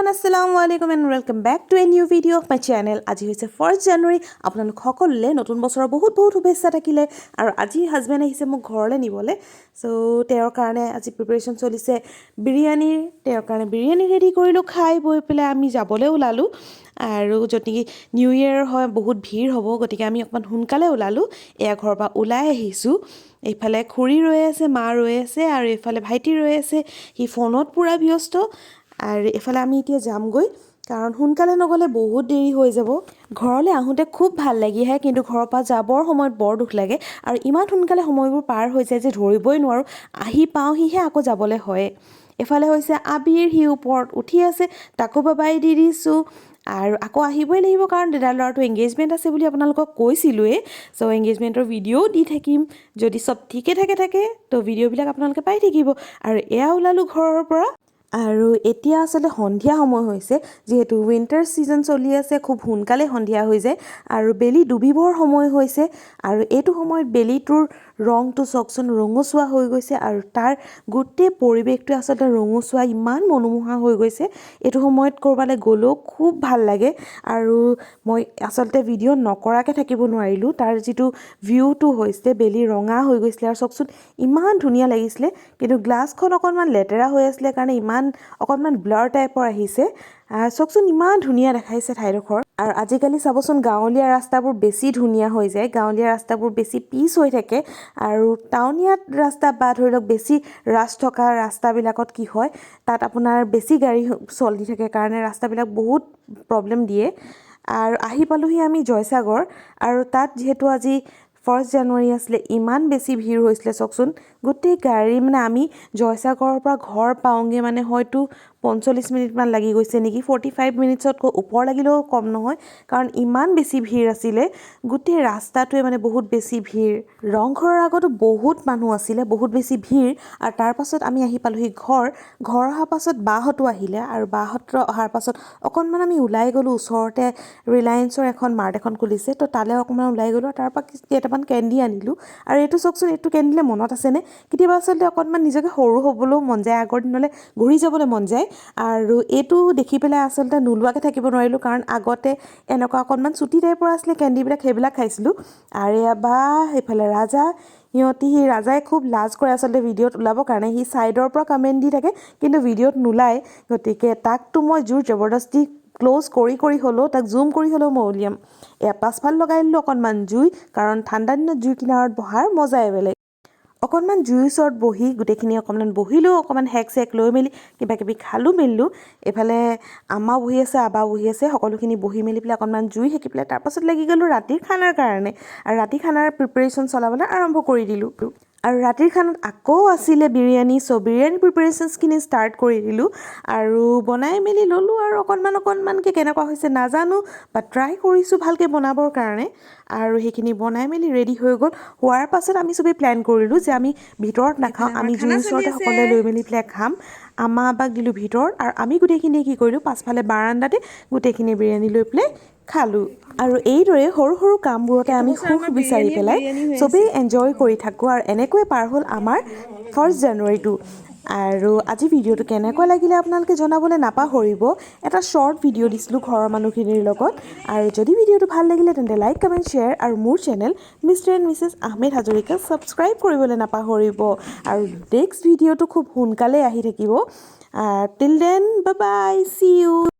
everyone, Assalamualaikum and welcome back to a new video of my channel. আজি হৈছে 1st January. আপোনালোক সকলোলে নতুন বছৰৰ বহুত শুভেচ্ছা থাকিলে আৰু আজি হাজবেণ্ড আহিছে মোক ঘৰলৈ নিবলে। সো তেওঁৰ কাৰণে আজি প্ৰিপাৰেচন চলিছে বিৰিয়ানীৰ। তেওঁৰ কাৰণে বিৰিয়ানী ৰেডি কৰিলো, খাই বৈ পেলাই আমি যাবলৈ ওলালো। আৰু যদি নিউ ইয়াৰ হয় বহুত ভিৰ হ'ব, গতিকে আমি অকমান সোনকালে ওলালো। এয়া ঘৰৰ পৰা ওলাই আহিছো। এইফালে খুৰী ৰৈ আছে, মা ৰৈ আছে আৰু এইফালে ভাইটি ৰৈ আছে। হি ফোনত পুৰা ব্যস্ত। আৰু এফালে আমি এতিয়া যামগৈ কাৰণ সোনকালে নগলে বহুত দেৰি হৈ যাব। ঘৰলৈ আহোঁতে খুব ভাল লাগি আহে, কিন্তু ঘৰৰ পৰা যাবৰ সময়ত বৰ দুখ লাগে আৰু ইমান সোনকালে সময়বোৰ পাৰ হৈ যায় যে ধৰিবই নোৱাৰো। আহি পাওঁহিহে আকৌ যাবলৈ হয়। এফালে হৈছে আবিৰ, হি ওপৰত উঠি আছে, তাকো বাবাই দি দিছোঁ। আৰু আকৌ আহিবই লাগিব কাৰণ দাদাৰ ল'ৰাটো এংগেজমেণ্ট আছে বুলি আপোনালোকক কৈছিলোঁৱে। চ' এংগেজমেণ্টৰ ভিডিঅ'ও দি থাকিম, যদি চব ঠিকে থাকে তো ভিডিঅ'বিলাক আপোনালোকে পাই থাকিব। আৰু এয়া ওলালোঁ ঘৰৰ পৰা। আৰু এতিয়া আচলতে সন্ধিয়া সময় হৈছে, যিহেতু উইণ্টাৰ ছিজন চলি আছে, খুব সোনকালে সন্ধিয়া হৈ যায় আৰু বেলি ডুবিবৰ সময় হৈছে। আৰু এইটো সময়ত বেলিটোৰ ৰংটো চাওকচোন, ৰঙচুৱা হৈ গৈছে আৰু তাৰ গোটেই পৰিৱেশটোৱে আচলতে ৰঙচুৱা, ইমান মনোমোহা হৈ গৈছে। এইটো সময়ত ক'ৰবালৈ গ'লেও খুব ভাল লাগে। আৰু মই আচলতে ভিডিঅ' নকৰাকৈ থাকিব নোৱাৰিলোঁ। তাৰ যিটো ভিউটো হৈছে, বেলি ৰঙা হৈ গৈছিলে আৰু চাওকচোন ইমান ধুনীয়া লাগিছিলে। কিন্তু গ্লাছখন অকণমান লেতেৰা হৈ আছিলে কাৰণে অকণমান ব্লাৰ টাইপৰ আহিছে। চাওকচোন ইমান ধুনীয়া দেখাইছে ঠাইডোখৰ। আৰু আজিকালি চাবচোন গাঁৱলীয়া ৰাস্তাবোৰ বেছি ধুনীয়া হৈ যায়, গাঁৱলীয়া ৰাস্তাবোৰ বেছি পিচ হৈ থাকে। আৰু টাউনীয়া ৰাস্তা বা ধৰি লওক বেছি ৰাছ থকা ৰাস্তাবিলাকত কি হয়, তাত আপোনাৰ বেছি গাড়ী চলি থাকে কাৰণে ৰাস্তাবিলাক বহুত প্ৰব্লেম দিয়ে। আৰু আহি পালোহি আমি জয়সাগৰ, আৰু তাত যিহেতু আজি 1st January আছিলে, ইমান বেছি ভিৰ হৈছিলে চাওকচোন। গোটেই গাড়ী আমি জয়সাগৰৰ পৰা ঘৰ পাওঁগৈ হয়তো 45 মিনিটমান লাগি গৈছে নেকি। 45 মিনিটছতকৈ ওপৰ লাগিলেও কম নহয়, কাৰণ ইমান বেছি ভিৰ আছিলে। গোটেই ৰাস্তাটোৱে বহুত বেছি ভিৰ। ৰংঘৰৰ আগতো বহুত মানুহ আছিলে, বহুত বেছি ভিৰ। আৰু তাৰ পাছত আমি আহি পালোহি ঘৰ অহাৰ পাছত বাহঁতো আহিলে, আৰু বাহঁত অহাৰ পাছত অকণমান আমি ওলাই গ'লোঁ। ওচৰতে ৰিলায়েন্সৰ এখন মাৰ্ট এখন খুলিছে, তো তালৈ অকণমান ওলাই গ'লোঁ। তাৰ পৰা কেইটামান কেণ্ডি আনিলোঁ। আৰু এইটো চাওকচোন, এইটো কেণ্ডিলে মনত আছেনে? কেতিয়াবা আচলতে অকণমান নিজকে সৰু হ'বলৈও মন যায়, আগৰ দিনলৈ ঘূৰি যাবলৈ মন যায়। আৰু এইটো দেখি পেলাই আচলতে নোলোৱাকৈ থাকিব নোৱাৰিলোঁ, কাৰণ আগতে এনেকুৱা অকণমান চুটি টাইপৰ আছিলে কেণ্ডিবিলাক, সেইবিলাক খাইছিলোঁ। আৰু সেইফালে ৰাজা, সি ৰাজাই খুব লাজ কৰে আচলতে ভিডিঅ'ত ওলাবৰ কাৰণে। সি ছাইডৰ পৰা কমেণ্ট দি থাকে, কিন্তু ভিডিঅ'ত নোলায়। গতিকে তাকতো মই জোৰ জবৰদস্তি ক্ল'জ কৰি হ'লেও, তাক জুম কৰি হ'লেও মই উলিয়াম। পাছফাল লগাই দিলোঁ অকণমান জুই, কাৰণ ঠাণ্ডা দিনত জুই কিনাৰত বহাৰ মজাই বেলেগ। অকণমান জুইৰ ওচৰত বহি গোটেইখিনি অকণমান বহিলোঁ, অকণমান হেক চেক লৈ মেলি কিবা কিবি খালোঁ মেলিলোঁ। এইফালে আম্মা বহি আছে, আবা বহি আছে, সকলোখিনি বহি মেলি পেলাই অকণমান জুই সেকি পেলাই তাৰপাছত লাগি গ'লোঁ ৰাতিৰ খানাৰ কাৰণে। আৰু ৰাতিৰ খানাৰ প্ৰিপাৰেশ্যন চলাবলৈ আৰম্ভ কৰি দিলোঁ। আৰু ৰাতিৰ খানাত আকৌ আছিলে বিৰিয়ানী। চ' বিৰিয়ানী প্ৰিপাৰেশ্যনছখিনি ষ্টাৰ্ট কৰি দিলোঁ আৰু বনাই মেলি ল'লোঁ। আৰু অকণমানকৈ কেনেকুৱা হৈছে নাজানো, বাট ট্ৰাই কৰিছোঁ ভালকৈ বনাবৰ কাৰণে। আৰু সেইখিনি বনাই মেলি ৰেডি হৈ গ'ল। হোৱাৰ পাছত আমি চবেই প্লেন কৰিলোঁ যে আমি ভিতৰত নাখাওঁ, আমি জুইৰ ওচৰতে সকলোৱে লৈ মেলি পেলাই খাম। আম্মা আবাক দিলোঁ ভিতৰত, আৰু আমি গোটেইখিনি কি কৰিলোঁ, পাছফালে বাৰাণ্ডাতে গোটেইখিনি বিৰিয়ানী লৈ পেলাই খালোঁ। আৰু এইদৰে সৰু সৰু কামবোৰতে আমি সুখ বিচাৰি পেলাই চবেই এনজয় কৰি থাকোঁ। আৰু এনেকৈয়ে পাৰ হ'ল আমাৰ 1st January-টো। আৰু আজি ভিডিঅ'টো কেনেকুৱা লাগিলে আপোনালোকে জনাবলৈ নাপাহৰিব। এটা শ্বৰ্ট ভিডিঅ' দিছিলোঁ ঘৰৰ মানুহখিনিৰ লগত। আৰু যদি ভিডিঅ'টো ভাল লাগিলে তেন্তে লাইক, কমেণ্ট, শ্বেয়াৰ, আৰু মোৰ channel mister and Mrs Ahmed Hazarika subscribe কৰিবলৈ নাপাহৰিব। আৰু নেক্সট ভিডিঅ'টো খুব সোনকালে আহি থাকিব। Till then, bye bye, see U.